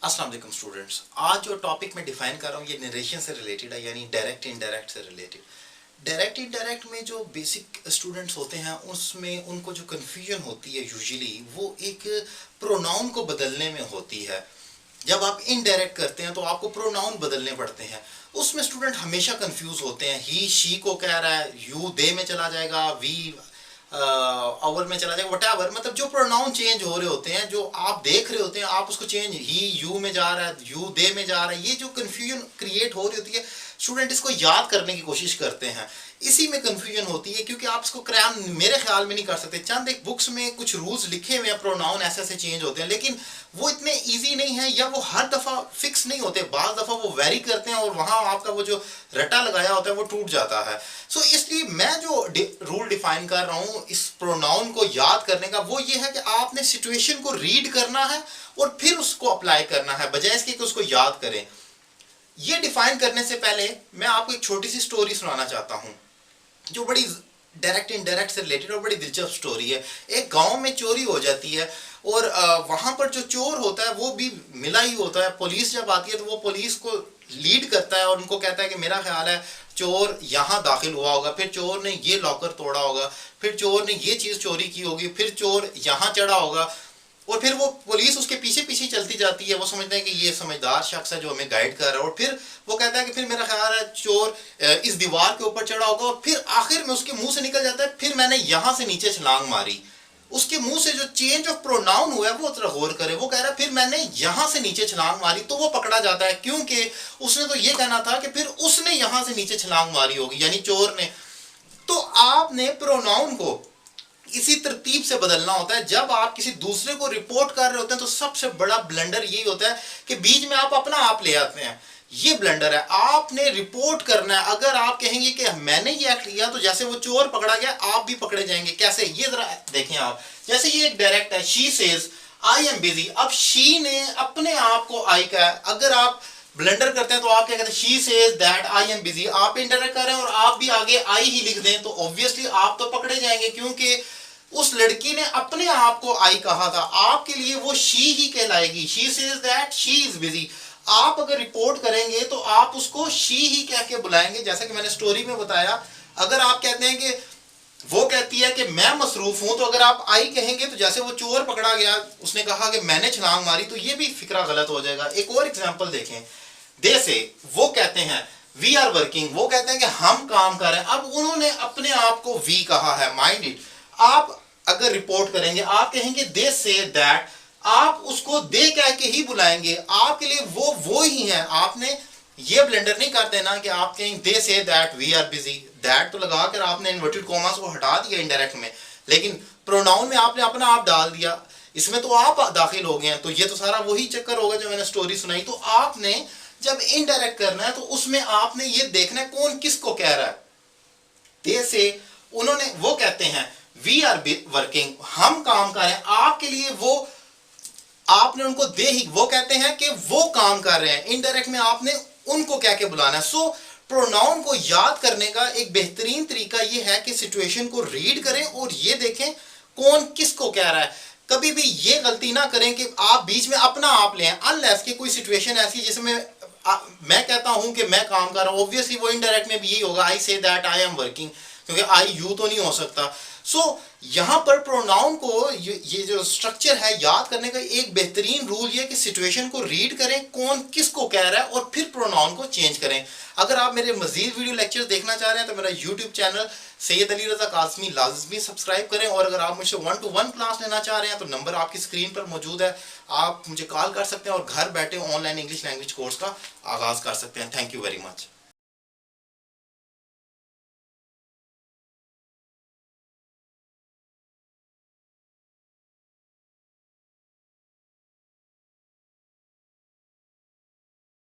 अस्सलाम वालेकुम स्टूडेंट्स। आज जो टॉपिक मैं डिफाइन कर रहा हूँ ये नरेशन से रिलेटेड है, यानी डायरेक्ट इनडायरेक्ट से रिलेटेड। डायरेक्ट इनडायरेक्ट में जो बेसिक स्टूडेंट्स होते हैं उसमें उनको जो कन्फ्यूजन होती है यूजुअली वो एक प्रोनाउन को बदलने में होती है। जब आप इनडायरेक्ट करते हैं तो आपको प्रोनाउन बदलने पड़ते हैं। उसमें स्टूडेंट हमेशा कंफ्यूज होते हैं। ही शी को कह रहा है, यू दे में चला जाएगा, वी अवर में चला जाएगा, व्हाटएवर। मतलब जो प्रोनाउन चेंज हो रहे होते हैं, जो आप देख रहे होते हैं, आप उसको चेंज ही यू में जा रहा है, यू दे में जा रहा है। ये जो कन्फ्यूजन क्रिएट हो रही होती है, स्टूडेंट इसको याद करने की कोशिश करते हैं। इसी में कंफ्यूजन होती है क्योंकि आप इसको क्रैम मेरे ख्याल में नहीं कर सकते। चंद एक बुक्स में कुछ रूल्स लिखे हुए हैं, प्रोनाउन ऐसे ऐसे चेंज होते हैं, लेकिन वो इतने इजी नहीं है या वो हर दफ़ा फिक्स नहीं होते। बाज़ दफ़ा वो वेरी करते हैं और वहाँ आपका वो जो रटा लगाया होता है वो टूट जाता है। सो इसलिए मैं जो रूल डिफाइन कर रहा हूँ इस प्रोनाउन को याद करने का, वो ये है कि आपने सिचुएशन को रीड करना है और फिर उसको अप्लाई करना है, बजाय इसके कि उसको याद करें। ये डिफाइन करने से पहले मैं आपको एक छोटी सी स्टोरी सुनाना चाहता हूँ जो बड़ी डायरेक्ट इनडायरेक्ट से रिलेटेड और बड़ी दिलचस्प स्टोरी है। एक गांव में चोरी हो जाती है और वहां पर जो चोर होता है वो भी मिला ही होता है। पुलिस जब आती है तो वो पुलिस को लीड करता है और उनको कहता है कि मेरा ख्याल है चोर यहाँ दाखिल हुआ होगा, फिर चोर ने ये लॉकर तोड़ा होगा, फिर चोर ने ये चीज़ चोरी की होगी, फिर चोर यहाँ चढ़ा होगा। और फिर वो पुलिस उसके पीछे पीछे चलती जाती है। वो समझते हैं कि ये समझदार शख्स है जो हमें गाइड कर रहा है। और फिर वो कहता है कि फिर मेरा ख्याल है चोर इस दीवार के ऊपर चढ़ा होगा। और फिर आखिर में उसके मुंह से निकल जाता है, फिर मैंने यहां से नीचे छलांग मारी। उसके मुंह से जो चेंज ऑफ प्रोनाउन हुआ है वो जरा गौर करे। वो कह रहा है फिर मैंने यहां से नीचे छलांग मारी, तो वो पकड़ा जाता है क्योंकि उसने तो ये कहना था कि फिर उसने यहां से नीचे छलांग मारी होगी, यानी चोर ने। तो आपने प्रोनाउन को इसी तरतीब से बदलना होता है। जब आप किसी दूसरे को रिपोर्ट कर रहे होते हैं तो सबसे बड़ा ब्लंडर यही होता है कि बीच में आप अपना आप ले आते हैं। ये ब्लंडर है। आपने रिपोर्ट करना है। अगर आप कहेंगे कि मैंने ये एक्ट किया तो जैसे वो चोर पकड़ा गया आप भी पकड़े जाएंगे। कैसे, ये जरा देखें आप। जैसे ये एक डायरेक्ट है, she says I am busy. अब शी ने अपने आप को आई कहा। अगर आप ब्लंडर करते हैं तो आप क्या कहते हैं, she says that I am busy. आप इंटरप्रेट कर रहे हैं और आप भी आगे आई ही लिख दें तो ऑब्वियसली आप तो पकड़े जाएंगे, क्योंकि उस लड़की ने अपने आप को आई कहा था। आपके लिए वो शी ही कहलाएगी। She says that she is busy. आप अगर रिपोर्ट करेंगे तो आप उसको शी ही कह के बुलाएंगे। जैसा कि मैंने स्टोरी में बताया, अगर आप कहते हैं कि वो कहती है कि मैं मसरूफ हूं, तो अगर आप आई कहेंगे तो जैसे वो चोर पकड़ा गया, उसने कहा कि मैंने छलांग मारी, तो ये भी फिक्रा गलत हो जाएगा। एक और एग्जांपल देखें। दे से वो कहते हैं वी आर वर्किंग। वो कहते हैं कि हम काम कर रहे हैं। अब उन्होंने अपने आप को वी कहा है, माइंड इट। आप अगर रिपोर्ट करेंगे आप कहेंगे दे से दैट, आप उसको दे कह के ही बुलाएंगे। आपके लिए वो ही है। आपने ये ब्लेंडर नहीं कर देना कि आप कहें they say that we are busy. That तो लगाकर आपने इन्वर्टेड कॉमास को हटा दिया इनडायरेक्ट में, लेकिन प्रोनाउन में आपने अपना आप डाल दिया। इसमें तो आप दाखिल हो गए हैं। तो ये तो सारा वही चक्कर होगा जो मैंने स्टोरी सुनाई। तो आपने जब इनडायरेक्ट करना है तो उसमें आपने ये देखना है कौन किसको कह रहा है। दे से उन्होंने, वो कहते हैं वी आर वर्किंग, हम काम कर रहे हैं। आपके लिए वो, आपने उनको दे ही, वो कहते हैं कि वो काम कर रहे हैं। इनडायरेक्ट में आपने उनको कह के बुलाना है। सो प्रोनाउन को याद करने का एक बेहतरीन तरीका ये है कि सिचुएशन को रीड करें और ये देखें कौन किसको कह रहा है। कभी भी ये गलती ना करें कि आप बीच में अपना आप लें, अनलेस कि कोई सिचुएशन ऐसी जिसमें मैं कहता हूं कि मैं काम कर रहा हूं। ऑब्वियसली वो इनडायरेक्ट में भी यही होगा, आई say that I am working, क्योंकि आई यू तो नहीं हो सकता। सो यहां पर प्रोनाउन को ये जो स्ट्रक्चर है याद करने का एक बेहतरीन रूल ये कि सिचुएशन को रीड करें कौन किसको कह रहा है और फिर प्रोनाउन को चेंज करें। अगर आप मेरे मजीद वीडियो लेक्चर देखना चाह रहे हैं तो मेरा यूट्यूब चैनल सैयद अली रज़ा काज़मी लाज़मी सब्सक्राइब करें। और अगर आप मुझसे 1-to-1 क्लास लेना चाह रहे हैं तो नंबर आपकी स्क्रीन पर मौजूद है, आप मुझे कॉल कर सकते हैं और घर बैठे ऑनलाइन इंग्लिश लैंग्वेज कोर्स का आगाज़ कर सकते हैं। Thank you very much.